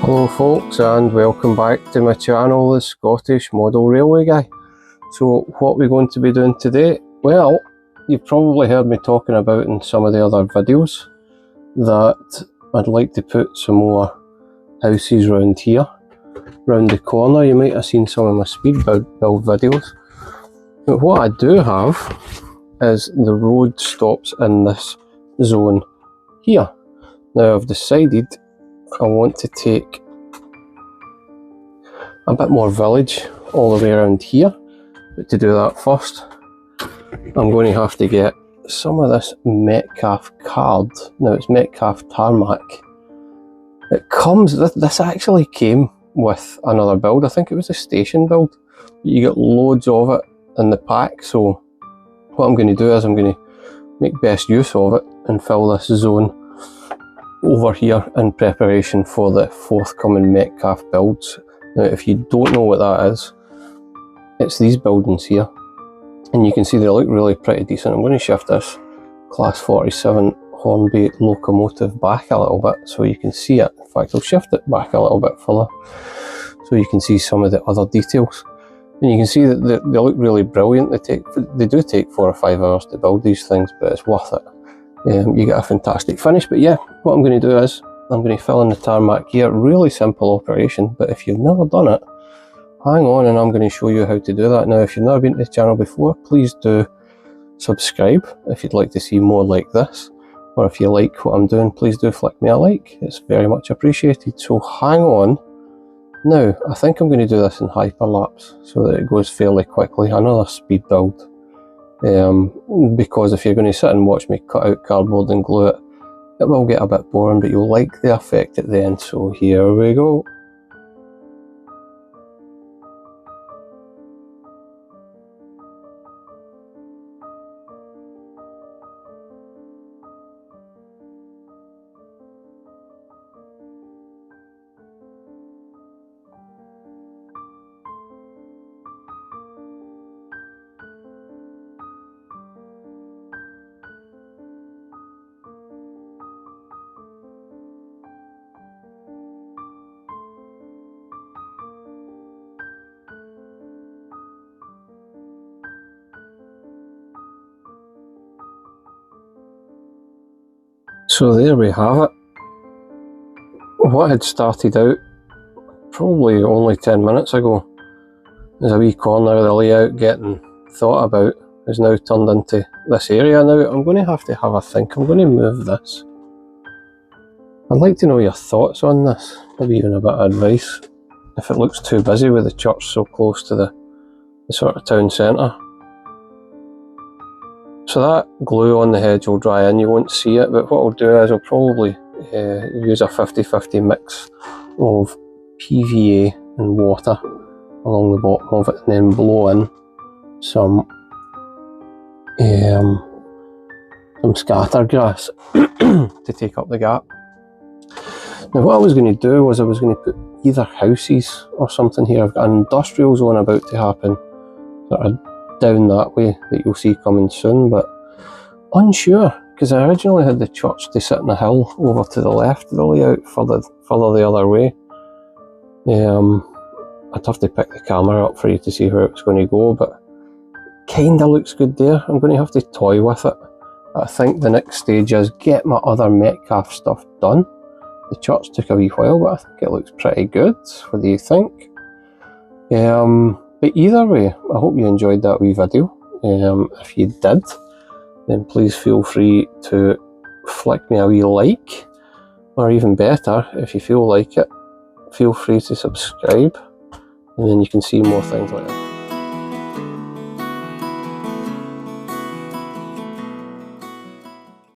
Hello folks, and welcome back to my channel, the Scottish Model Railway Guy. So what we're going to be doing today, well, you've probably heard me talking about in some of the other videos that I'd like to put some more houses around here, round the corner. You might have seen some of my speed build videos. But what I do have is the road stops in this zone here. Now I've decided I want to take a bit more village all the way around here, but to do that first I'm going to have to get some of this Metcalf card. Now it's Metcalf tarmac. It comes, this actually came with another build. I think it was a station build. You get loads of it in the pack, so what I'm going to do is I'm going to make best use of it and fill this zone over here in preparation for the forthcoming Metcalf builds. Now if you don't know what that is, it's these buildings here, and you can see they look really pretty decent. I'm going to shift this class 47 Hornby locomotive back a little bit so you can see it. In fact, I'll shift it back a little bit further so you can see some of the other details. And you can see that they look really brilliant. They do take 4 or 5 hours to build these things, but it's worth it. You get a fantastic finish. But yeah, what I'm going to do is I'm going to fill in the tarmac here. Really simple operation, but if you've never done it, hang on and I'm going to show you how to do that. Now if you've never been to the channel before, please do subscribe if you'd like to see more like this, or if you like what I'm doing, please do flick me a like. It's very much appreciated. So hang on. Now I think I'm going to do this in hyperlapse so that it goes fairly quickly. Another speed build. Because if you're going to sit and watch me cut out cardboard and glue it, it will get a bit boring, but you'll like the effect at the end. So here we go. So there we have it. What had started out probably only 10 minutes ago as a wee corner of the layout getting thought about is now turned into this area. Now I'm going to have a think. I'm going to move this. I'd like to know your thoughts on this, maybe even a bit of advice, if it looks too busy with the church so close to the sort of town centre. So that glue on the hedge will dry in, you won't see it, but what I'll do is I'll probably use a 50-50 mix of PVA and water along the bottom of it, and then blow in some scatter grass to take up the gap. Now what I was going to do was I was going to put either houses or something here. I've got an industrial zone about to happen sort of down that way that you'll see coming soon, but unsure, because I originally had the church to sit on a hill over to the left of the layout, further the other way. I'd have to pick the camera up for you to see where it was going to go, but kinda looks good there. I'm going to have to toy with it. I think the next stage is get my other Metcalf stuff done. The church took a wee while, but I think it looks pretty good. What do you think? But either way, I hope you enjoyed that wee video. If you did, then please feel free to flick me a wee like, or even better, if you feel like it, feel free to subscribe, and then you can see more things like that.